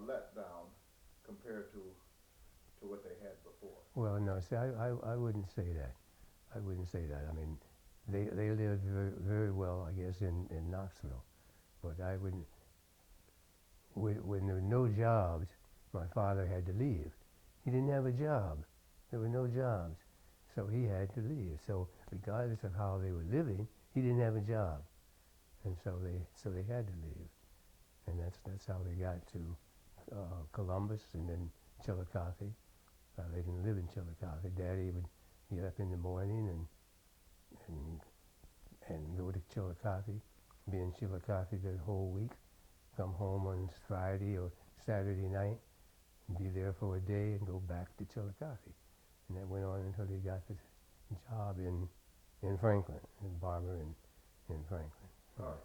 letdown compared to what they had before. Well, no, see, I wouldn't say that. I wouldn't say that. I mean, they lived very, very well, I guess, in Knoxville. But I wouldn't, when there were no jobs, my father had to leave. He didn't have a job. There were no jobs. So he had to leave. So regardless of how they were living, he didn't have a job. And so they had to leave. And that's how they got to Columbus and then Chillicothe. They didn't live in Chillicothe. Daddy would get up in the morning and and go to Chillicothe, be in Chillicothe the whole week, come home on Friday or Saturday night, and be there for a day and go back to Chillicothe. And that went on until he got the job in Franklin, in barber in Franklin. All right.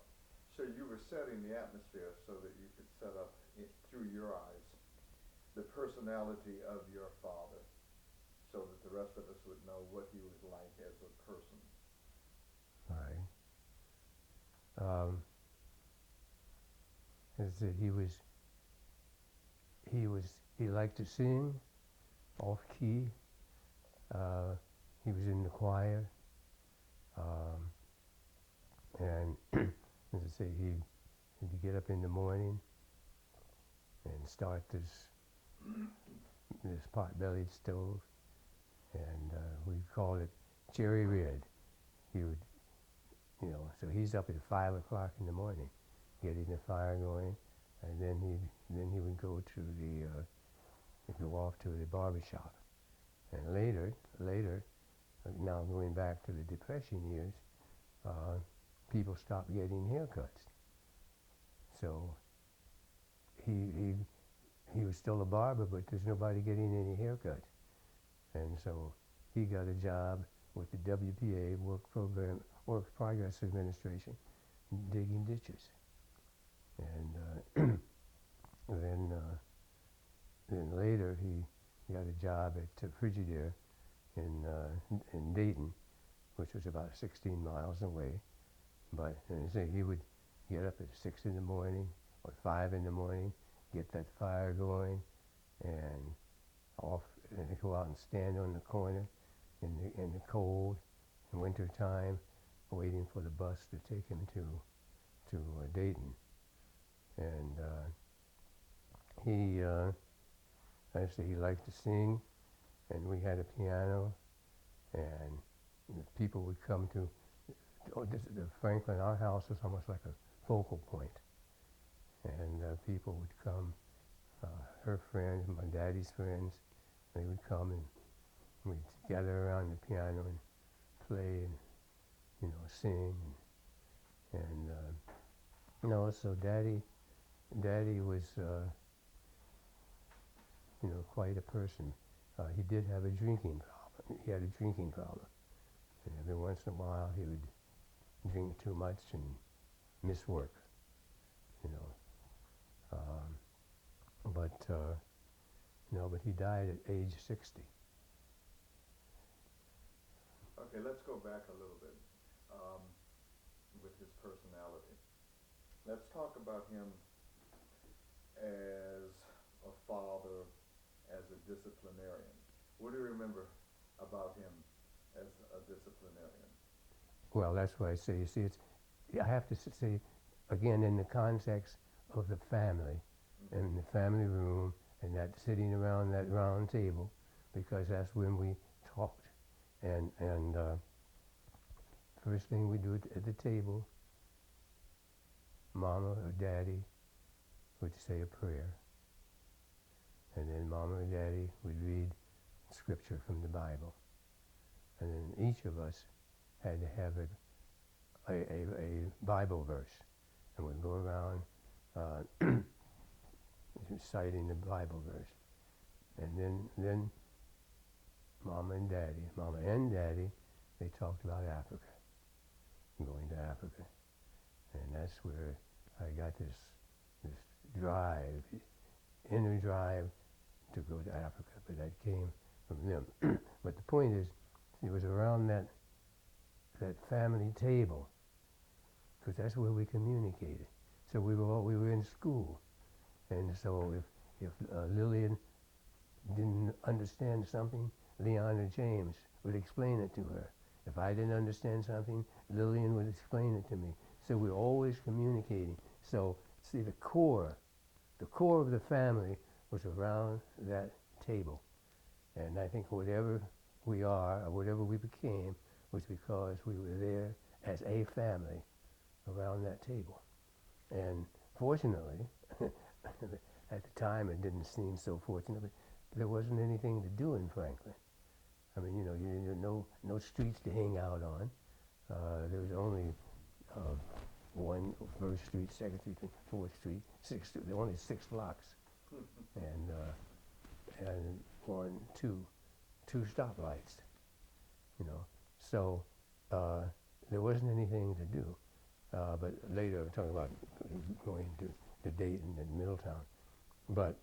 So you were setting the atmosphere so that you could set up through your eyes the personality of your father, so that the rest of us would know what he was like as a person. Right. As that he liked to sing off key. He was in the choir, and as I say, he'd get up in the morning and start this pot-bellied stove, and we called it cherry red. He would, so he's up at 5 o'clock in the morning, getting the fire going, and then he would go go off to the barber shop, and later, now going back to the Depression years, people stopped getting haircuts, so he was still a barber, but there's nobody getting any haircuts. And so he got a job with the WPA, Work Progress Administration, digging ditches. And then later he got a job at Frigidaire in Dayton, which was about 16 miles away. But he would get up at 6 in the morning or 5 in the morning, get that fire going, and go out and stand on the corner in the cold, in winter time, waiting for the bus to take him to Dayton. And he liked to sing, and we had a piano, and people would come to the Franklin. Our house was almost like a focal point, and people would come. Her friends, my daddy's friends, they would come and we'd gather around the piano and play and sing and so daddy was quite a person. He did have a drinking problem. He had a drinking problem, and every once in a while he would drink too much and miss work, but he died at age 60. Okay, let's go back a little bit with his personality. Let's talk about him as a father, as a disciplinarian. What do you remember about him as a disciplinarian? Well, that's why I say, you see, I have to say, again, in the context of the family, Mm-hmm. in the family room, and that sitting around that round table, because that's when we talked. And first thing we do at the table, Mama or Daddy would say a prayer, and then Mama or Daddy would read scripture from the Bible, and then each of us had to have a Bible verse, and we'd go around citing the Bible verse, and then Mama and Daddy, they talked about Africa, going to Africa, and that's where I got this drive, inner drive to go to Africa, but that came from them. But the point is, it was around that family table, because that's where we communicated. So we were in school, and so If Lillian didn't understand something, Leon or James would explain it to her. If I didn't understand something, Lillian would explain it to me. So we're always communicating. So see, the core of the family was around that table. And I think whatever we are or whatever we became was because we were there as a family around that table. And fortunately, at the time it didn't seem so fortunate, but there wasn't anything to do in Franklin. I mean, no streets to hang out on. There was only one First Street, Second Street, Fourth Street, Sixth Street. There were only 6 blocks, and two stoplights. So there wasn't anything to do. But later, I'm talking about going to Dayton and Middletown. But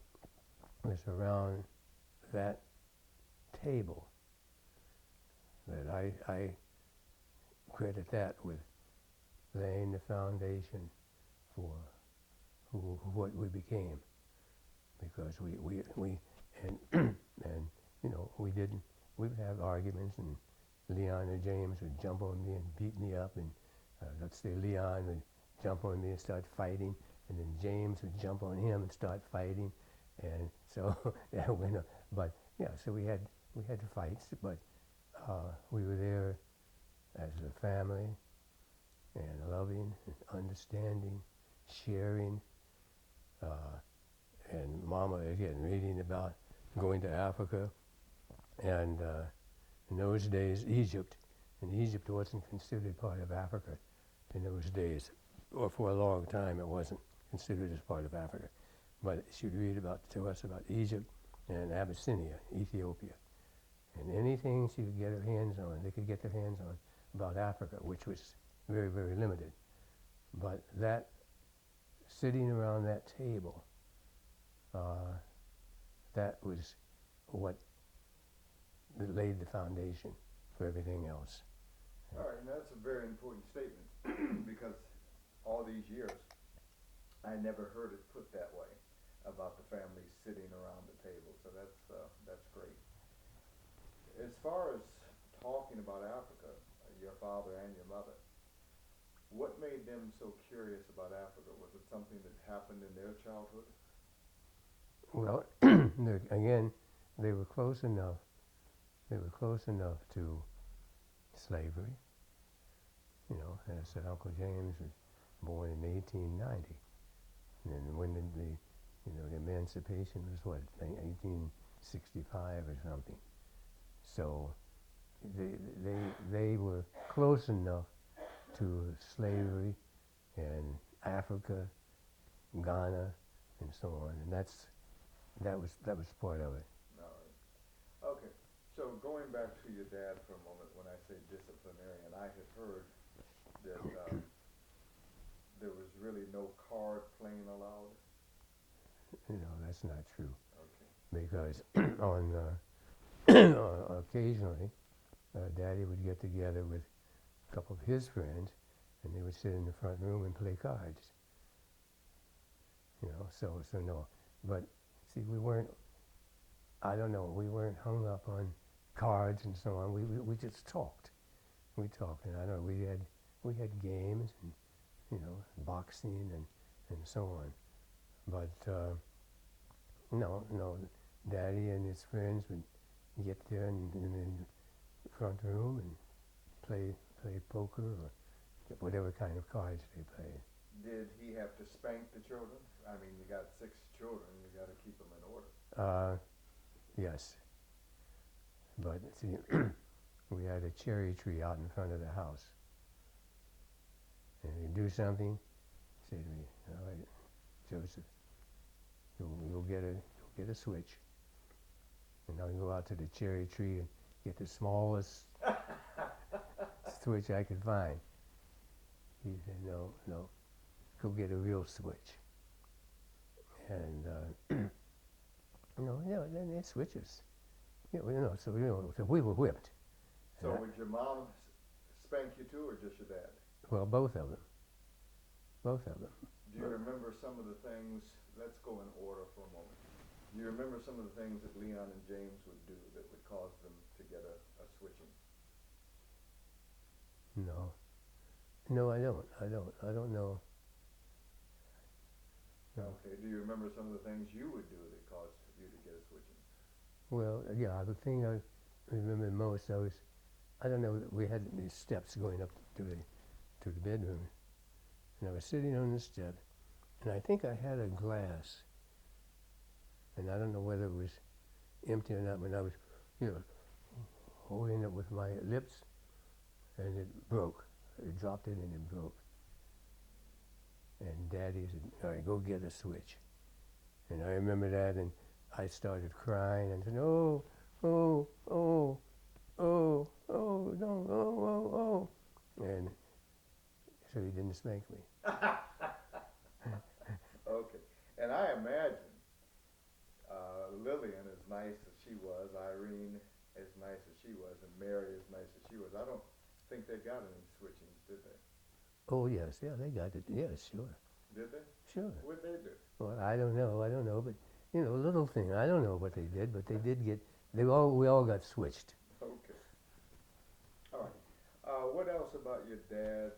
it's around that table that I credit that with laying the foundation for what we became, because we and we would have arguments, and Leon or James would jump on me and beat me up, and let's say Leon would jump on me and start fighting, and then James would jump on him and start fighting, and so but yeah, so we had fights, but we were there as a family, and loving, and understanding, sharing, and Mama again reading about going to Africa, and in those days Egypt, and Egypt wasn't considered part of Africa in those days, or for a long time it wasn't considered as part of Africa. But she'd read to us about Egypt and Abyssinia, Ethiopia, and anything she could get her hands on, they could get their hands on about Africa, which was very, very limited. But that, sitting around that table, that was what laid the foundation for everything else. All right, and that's a very important statement because all these years I never heard it put that way about the family sitting around the table. So that's great. As far as talking about Africa, your father and your mother, what made them so curious about Africa? Was it something that happened in their childhood? Well, again, they were close enough. They were close enough to slavery. As Uncle James was born in 1890, and when the emancipation was what, 1865 or something. So they were close enough to slavery and Africa, Ghana, and so on, and that was part of it. All right. Okay. So going back to your dad for a moment, when I say disciplinarian, I had heard that there was really no card playing allowed. That's not true. Okay. Because on occasionally, Daddy would get together with a couple of his friends, and they would sit in the front room and play cards. So no. But see, we weren't hung up on cards and so on. We just talked. We talked, and I know we had games and boxing and so on. But no, Daddy and his friends would get there in the front room and play poker or whatever kind of cards they played. Did he have to spank the children? I mean, you got 6 children, you got to keep them in order. Yes. But see, we had a cherry tree out in front of the house. And if you do something, say to me, all right, Joseph, you'll get a switch. And I'll go out to the cherry tree and get the smallest switch I could find. He said, no, go get a real switch. And, then they switches. So we were whipped. So would your mom spank you too, or just your dad? Well, both of them. Both of them. Do you remember some of the things? Let's go in order for a moment. Do you remember some of the things that Leon and James would do that would cause them to get a switching? No. No, I don't. I don't know. No. Okay. Do you remember some of the things you would do that caused you to get a switching? Well, yeah, the thing I remember most, I don't know, we had these steps going up to the bedroom, and I was sitting on the step, and I think I had a glass, and I don't know whether it was empty or not, when I was, you know, holding it with my lips, and it broke. It dropped it and it broke. And Daddy said, all right, go get a switch. And I remember that, and I started crying and said, oh, oh, oh, oh, oh, no, oh, oh, oh. And so he didn't spank me. Okay. And I imagine Lillian, as nice as she was, Irene, as nice as she was, and Mary, as nice as she was, I don't think they got any switchings, did they? Oh, yes, yeah, they got it. Yes, sure, Did they? sure. What'd they do? Well, I don't know, but, you know, little thing. I don't know what they did, but they did get, we all got switched. Okay. All right. What else about your dad's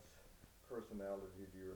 personality do you remember